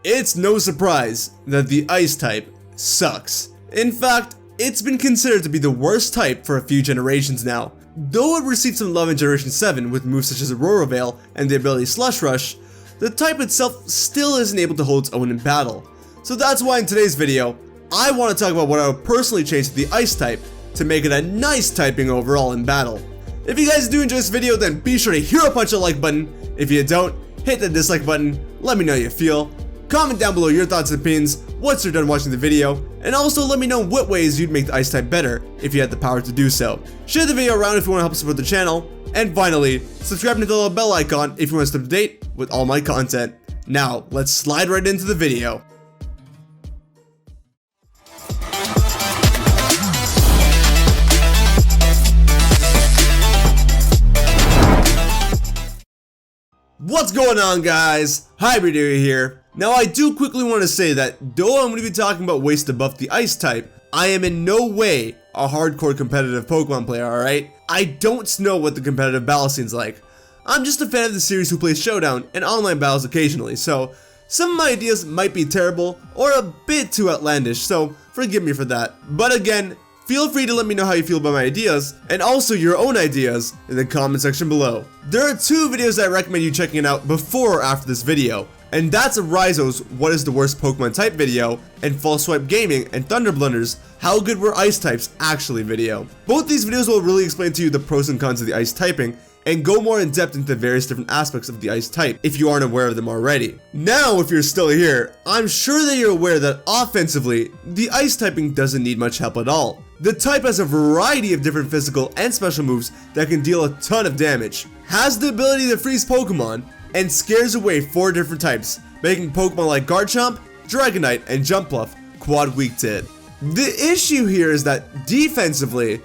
It's no surprise that the ice type sucks. In fact, it's been considered to be the worst type for a few generations now. Though it received some love in Generation 7 with moves such as Aurora Veil and the ability Slush Rush, the type itself still isn't able to hold its own in battle. So that's why in today's video, I want to talk about what I would personally change to the ice type to make it a nice typing overall in battle. If you guys do enjoy this video, then be sure to hero punch the like button. If you don't, hit the dislike button, let me know how you feel. Comment down below your thoughts and opinions once you're done watching the video, and also let me know what ways you'd make the ice type better if you had the power to do so. Share the video around if you want to help support the channel, and finally, subscribe and hit the little bell icon if you want to stay up to date with all my content. Now, let's slide right into the video. What's going on, guys? HybridHero here. Now, I do quickly want to say that though I'm going to be talking about ways to buff the ice type, I am in no way a hardcore competitive Pokemon player, alright? I don't know what the competitive battle scene's like. I'm just a fan of the series who plays Showdown and online battles occasionally, so some of my ideas might be terrible or a bit too outlandish, so forgive me for that. But again, feel free to let me know how you feel about my ideas, and also your own ideas, in the comment section below. There are two videos I recommend you checking out before or after this video, and that's Rizo's What is the Worst Pokemon Type video, and False Swipe Gaming and Thunder Blunder's How Good Were Ice Types Actually video. Both these videos will really explain to you the pros and cons of the ice typing, and go more in depth into the various different aspects of the ice type, if you aren't aware of them already. Now, if you're still here, I'm sure that you're aware that offensively, the ice typing doesn't need much help at all. The type has a variety of different physical and special moves that can deal a ton of damage, has the ability to freeze Pokemon, and scares away 4 different types, making Pokemon like Garchomp, Dragonite, and Jumpluff quad weak to it. The issue here is that defensively,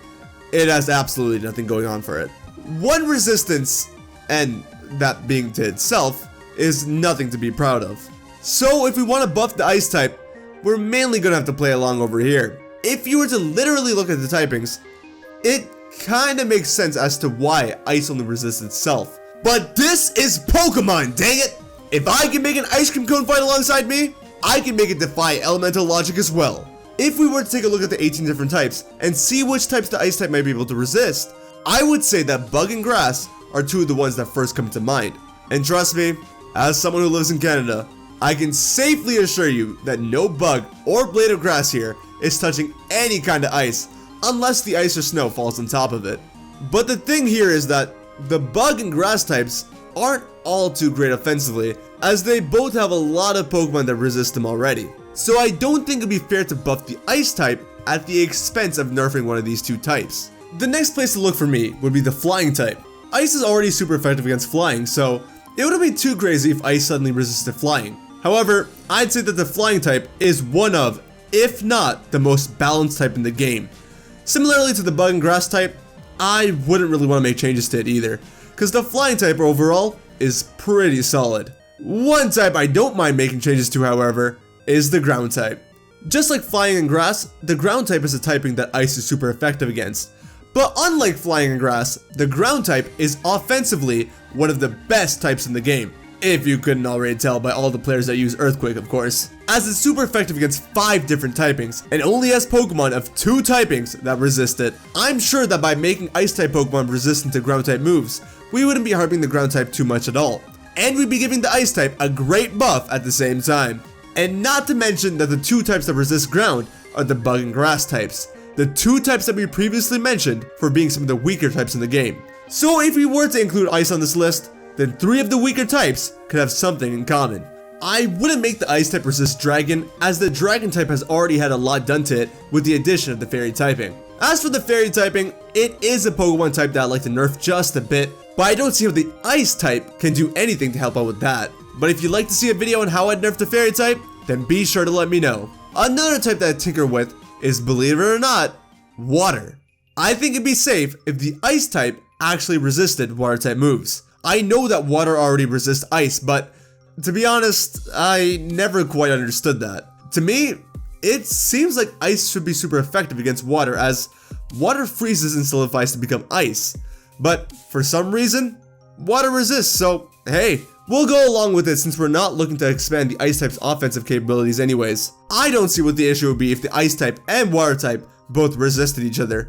it has absolutely nothing going on for it. One resistance, and that being to itself, is nothing to be proud of. So if we want to buff the ice type, we're mainly going to have to play along over here. If you were to literally look at the typings, it kinda makes sense as to why ice only resists itself. But this is Pokemon, dang it! If I can make an ice cream cone fight alongside me, I can make it defy elemental logic as well. If we were to take a look at the 18 different types and see which types the ice type might be able to resist, I would say that Bug and Grass are two of the ones that first come to mind. And trust me, as someone who lives in Canada, I can safely assure you that no bug or blade of grass here is touching any kind of ice unless the ice or snow falls on top of it. But the thing here is that the bug and grass types aren't all too great offensively, as they both have a lot of Pokemon that resist them already. So I don't think it'd be fair to buff the ice type at the expense of nerfing one of these two types. The next place to look for me would be the flying type. Ice is already super effective against flying, so it wouldn't be too crazy if ice suddenly resisted flying. However, I'd say that the flying type is one of, if not the most balanced type in the game. Similarly to the bug and grass type, I wouldn't really want to make changes to it either, because the flying type overall is pretty solid. One type I don't mind making changes to, however, is the ground type. Just like flying and grass, the ground type is a typing that ice is super effective against. But unlike flying and grass, the ground type is offensively one of the best types in the game. If you couldn't already tell by all the players that use Earthquake, of course. As it's super effective against 5 different typings, and only has Pokemon of 2 typings that resist it. I'm sure that by making Ice-type Pokemon resistant to Ground-type moves, we wouldn't be harping the Ground-type too much at all. And we'd be giving the Ice-type a great buff at the same time. And not to mention that the 2 types that resist Ground are the Bug and Grass types. The 2 types that we previously mentioned for being some of the weaker types in the game. So if we were to include Ice on this list, then 3 of the weaker types could have something in common. I wouldn't make the ice type resist dragon, as the dragon type has already had a lot done to it with the addition of the fairy typing. As for the fairy typing, it is a Pokemon type that I like to nerf just a bit, but I don't see how the ice type can do anything to help out with that. But if you'd like to see a video on how I'd nerf the fairy type, then be sure to let me know. Another type that I tinker with is, believe it or not, water. I think it'd be safe if the ice type actually resisted water type moves. I know that water already resists ice, but to be honest, I never quite understood that. To me, it seems like ice should be super effective against water, as water freezes and solidifies to become ice. But for some reason, water resists, so hey, We'll go along with it since we're not looking to expand the ice type's offensive capabilities anyways. I don't see what the issue would be if the ice type and water type both resisted each other.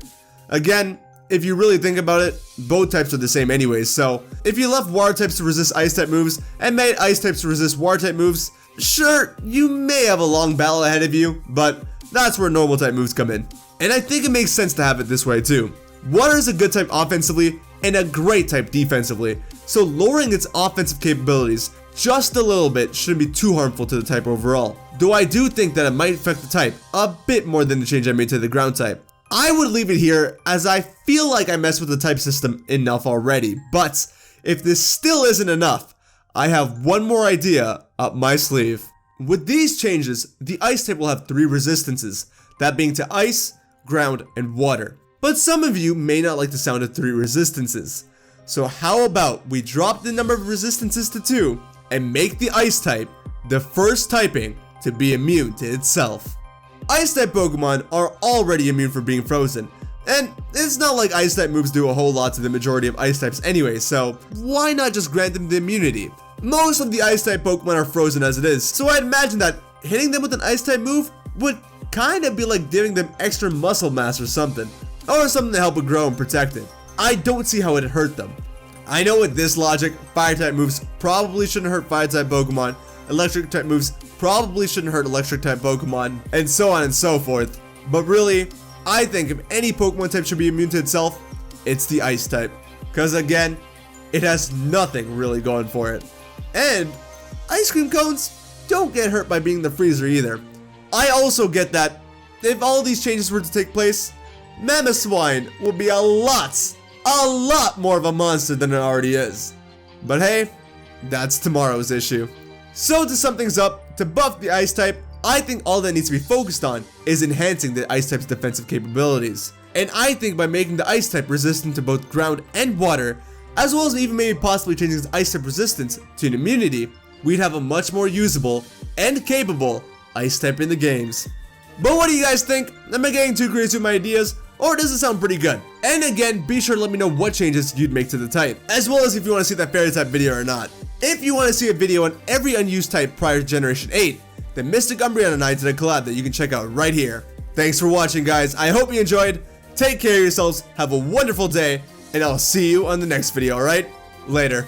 Again, if you really think about it, both types are the same anyways, so if you left water types to resist ice type moves and made ice types to resist water type moves, sure, you may have a long battle ahead of you, but that's where normal type moves come in. And I think it makes sense to have it this way too. Water is a good type offensively and a great type defensively, so lowering its offensive capabilities just a little bit shouldn't be too harmful to the type overall. Though I do think that it might affect the type a bit more than the change I made to the ground type. I would leave it here as I feel like I messed with the type system enough already, but if this still isn't enough, I have one more idea up my sleeve. With these changes, the ice type will have 3 resistances, that being to ice, ground, and water. But some of you may not like the sound of 3 resistances. So how about we drop the number of resistances to 2 and make the ice type the first typing to be immune to itself. Ice type Pokemon are already immune from being frozen, and it's not like ice type moves do a whole lot to the majority of ice types anyway, so why not just grant them the immunity? Most of the ice type Pokemon are frozen as it is, so I'd imagine that hitting them with an ice type move would kinda be like giving them extra muscle mass or something to help it grow and protect it. I don't see how it'd hurt them. I know with this logic, fire type moves probably shouldn't hurt fire type Pokemon, electric type moves probably shouldn't hurt electric type Pokemon, and so on and so forth. But really, I think if any Pokemon type should be immune to itself, it's the ice type. Cause again, it has nothing really going for it. And ice cream cones don't get hurt by being the freezer either. I also get that if all these changes were to take place, Mamoswine will be a lot more of a monster than it already is. But hey, that's tomorrow's issue. So to sum things up, to buff the ice type, I think all that needs to be focused on is enhancing the ice type's defensive capabilities. And I think by making the ice type resistant to both ground and water, as well as even maybe possibly changing its ice type resistance to an immunity, we'd have a much more usable and capable ice type in the games. But what do you guys think? Am I getting too crazy with my ideas, or does it sound pretty good? And again, be sure to let me know what changes you'd make to the type, as well as if you want to see that fairy type video or not. If you want to see a video on every unused type prior to Generation 8, then Mystic Umbreon and I did a collab that you can check out right here. Thanks for watching, guys. I hope you enjoyed. Take care of yourselves, have a wonderful day, and I'll see you on the next video, alright? Later.